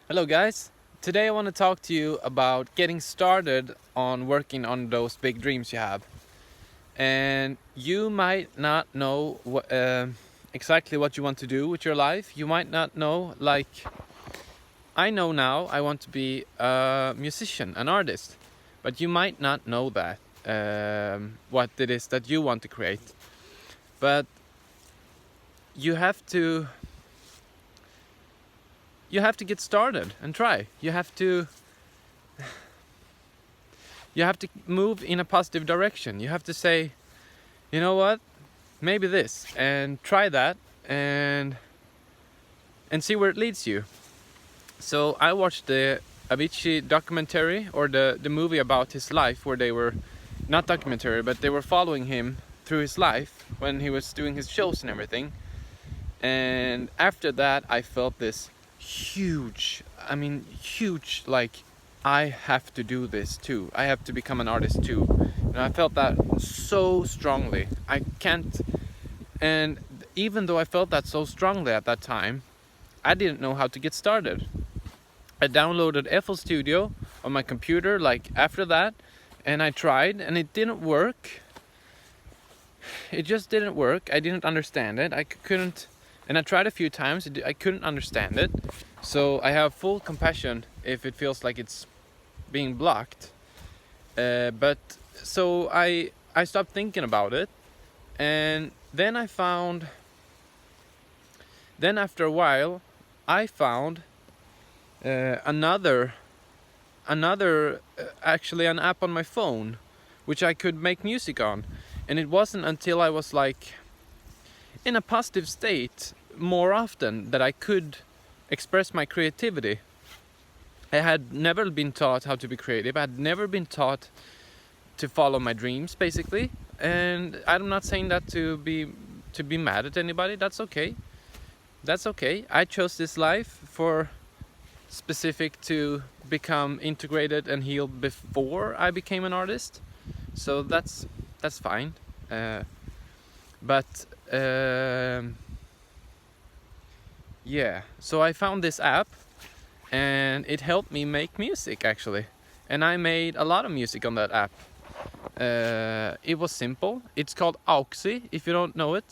Hello guys, today I want to talk to you about getting started on working on those big dreams you have. And you might not know exactly what you want to do with your life. You might not know, like, I know now I want to be a musician, an artist, but you might not know that, what it is that you want to create. But you have to get started and try. You have to move in a positive direction. You have to say, you know what, maybe this, and try that, and see where it leads you. So I watched the Avicii documentary, or the movie about his life, where they were not documentary, but they were following him through his life when he was doing his shows and everything. And after that, I felt this huge, like, I have to do this too. I have to become an artist too. And I felt that so strongly. I can't, and even though I felt that so strongly at that time, I didn't know how to get started. I downloaded FL Studio on my computer like after that, and I tried, and it didn't work. It just didn't work. I didn't understand it. I couldn't, and I tried a few times. I couldn't understand it. So I have full compassion if it feels like it's being blocked. But so I stopped thinking about it, and then after a while I found another actually an app on my phone which I could make music on. And it wasn't until I was like in a positive state more often that I could express my creativity. I had never been taught how to be creative. I had never been taught to follow my dreams, basically. And I'm not saying that to be mad at anybody. That's okay. That's okay. I chose this life for specific to become integrated and healed before I became an artist. So that's fine. But yeah. So I found this app, and it helped me make music actually. And I made a lot of music on that app. It was simple. It's called Auxy, if you don't know it.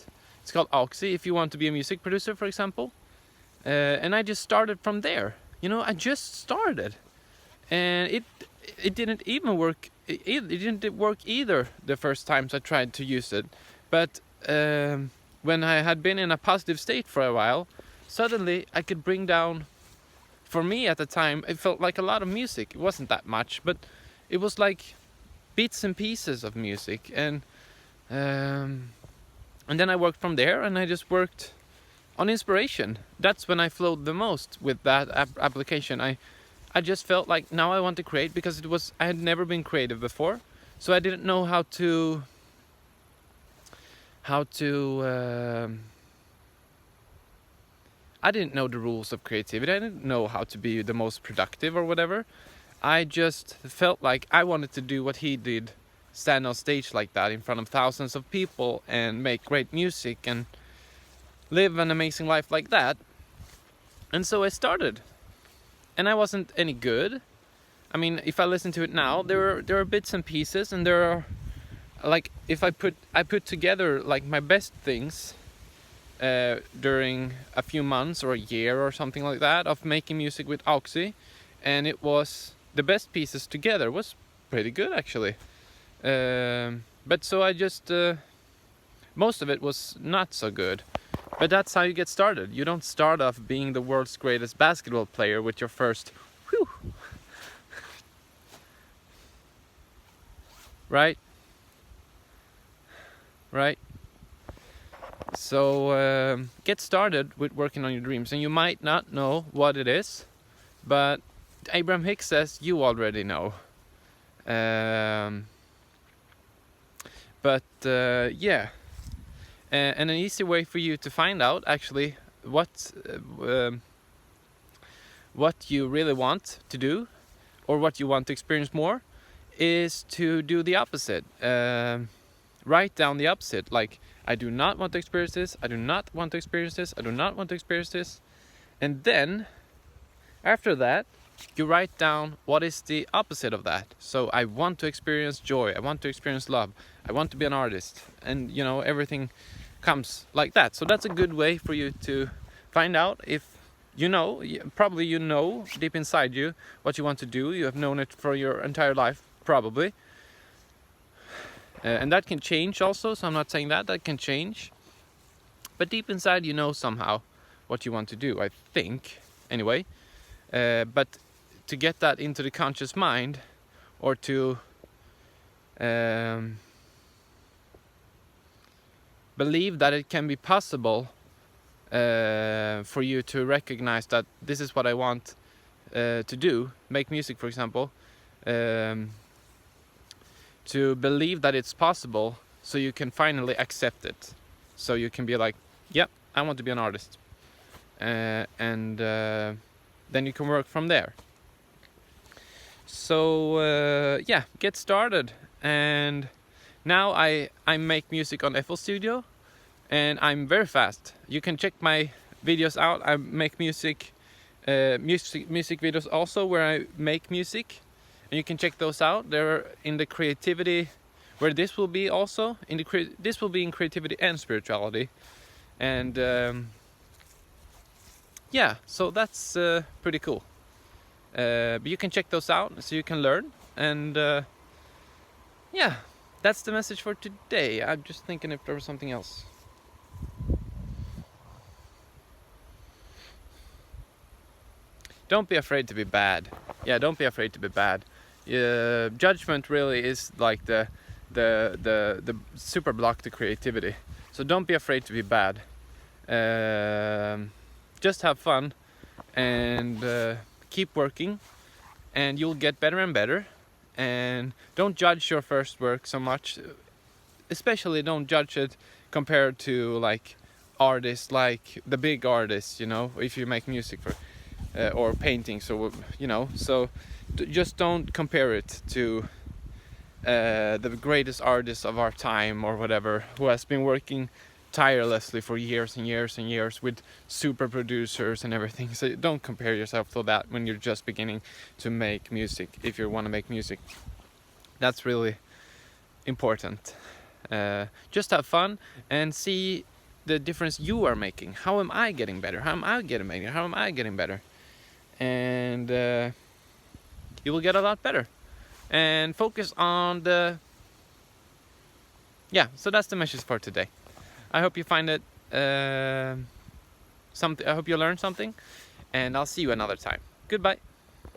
It's called Auxy if you want to be a music producer, for example. And I just started from there. I just started, and it didn't even work. It didn't work either the first times I tried to use it. But when I had been in a positive state for a while, suddenly I could bring down. For me at the time, it felt like a lot of music. It wasn't that much, but it was like bits and pieces of music, and then I worked from there, and I just worked on inspiration. That's when I flowed the most with that application. I just felt like now I want to create, because I had never been creative before, so I didn't know how to I didn't know the rules of creativity. I didn't know how to be the most productive or whatever. I just felt like I wanted to do what he did, stand on stage like that in front of thousands of people and make great music and live an amazing life like that. And so I started. And I wasn't any good. I mean, if I listen to it now, there are bits and pieces, and there are, like, if I put together like my best things during a few months or a year or something like that of making music with Auxy, and it was the best pieces together was pretty good actually. But so I just most of it was not so good. But that's how you get started. You don't start off being the world's greatest basketball player with your first whew, right? Right? So get started with working on your dreams. And you might not know what it is, but Abraham Hicks says you already know. Yeah. And an easy way for you to find out actually what you really want to do, or what you want to experience more, is to do the opposite. Write down the opposite, like, I do not want to experience this, I do not want to experience this, I do not want to experience this. And then After that, you write down what is the opposite of that. So I want to experience joy, I want to experience love, I want to be an artist, and you know, everything comes like that. So that's a good way for you to find out if you know, probably you know deep inside you what you want to do. You have known it for your entire life, probably. And that can change also, so I'm not saying that can change. But deep inside you know somehow what you want to do, I think, anyway. But to get that into the conscious mind, or to believe that it can be possible for you to recognize that this is what I want to do, make music for example, to believe that it's possible, so you can finally accept it, so you can be like, yep, I want to be an artist, and then you can work from there. So yeah, get started. And now I make music on FL Studio, and I'm very fast. You can check my videos out. I make music videos also where I make music, and you can check those out. They're in the creativity, where this will be also in the this will be in creativity and spirituality, and yeah, so that's pretty cool. But you can check those out so you can learn, and yeah, that's the message for today. I'm just thinking if there was something else. Don't be afraid to be bad. Yeah, don't be afraid to be bad. Judgment really is like the super block to creativity. So don't be afraid to be bad. Just have fun and keep working, and you'll get better and better. And don't judge your first work so much. Especially don't judge it compared to like artists, like the big artists, you know, if you make music for or painting, so you know, so just don't compare it to the greatest artists of our time or whatever, who has been working tirelessly for years and years and years with super producers and everything. So don't compare yourself to that when you're just beginning to make music. If you want to make music, that's really important. Just have fun and see the difference you are making. How am I getting better? How am I getting better? How am I getting better? And you will get a lot better. And focus on the... Yeah, so that's the message for today. I hope you find it something. I hope you learned something, and I'll see you another time. Goodbye.